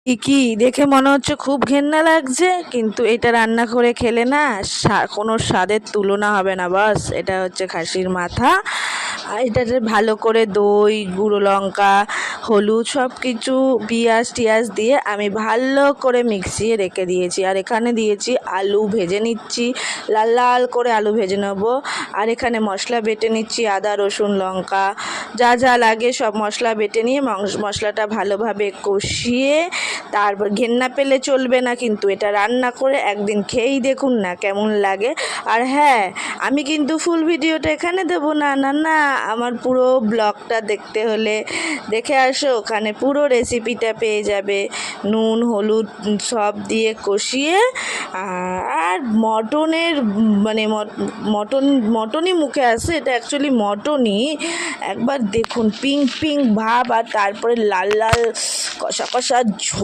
কি দেখে মনে হচ্ছে খুব ঘেন্না লাগছে, কিন্তু এটা রান্না করে খেলে না কোনো স্বাদের তুলনা হবে না। বাস, এটা হচ্ছে খাসির মাথা। আর এটাতে ভালো করে দই, গুঁড়ো লঙ্কা, হলুদ সব কিছু, পেঁয়াজ টিয়াজ দিয়ে আমি ভালো করে মিক্সিয়ে রেখে দিয়েছি। আর এখানে দিয়েছি আলু ভেজে নিচ্ছি, লাল লাল করে আলু ভেজে নেবো। আর এখানে মশলা বেটে নিচ্ছি, আদা রসুন লঙ্কা যা যা লাগে সব মশলা বেটে নিয়ে মশলাটা ভালোভাবে কষিয়ে তারপর ঘেন্না পেলে চলবে না, কিন্তু এটা রান্না করে একদিন খেয়েই দেখুন না কেমন লাগে। আর হ্যাঁ, আমি কিন্তু ফুল ভিডিওটা এখানে দেবো না, না না, আমার পুরো ব্লগটা দেখতে হলে দেখে আসো, ওখানে পুরো রেসিপিটা পেয়ে যাবে। নুন হলুদ সব দিয়ে কষিয়ে আর মটনের মানে মটনই মুখে আসে, এটা অ্যাকচুয়ালি মটনই। একবার দেখুন পিঙ্ক পিঙ্ক ভাব, আর তারপরে লাল লাল কষা কষা ঝোল।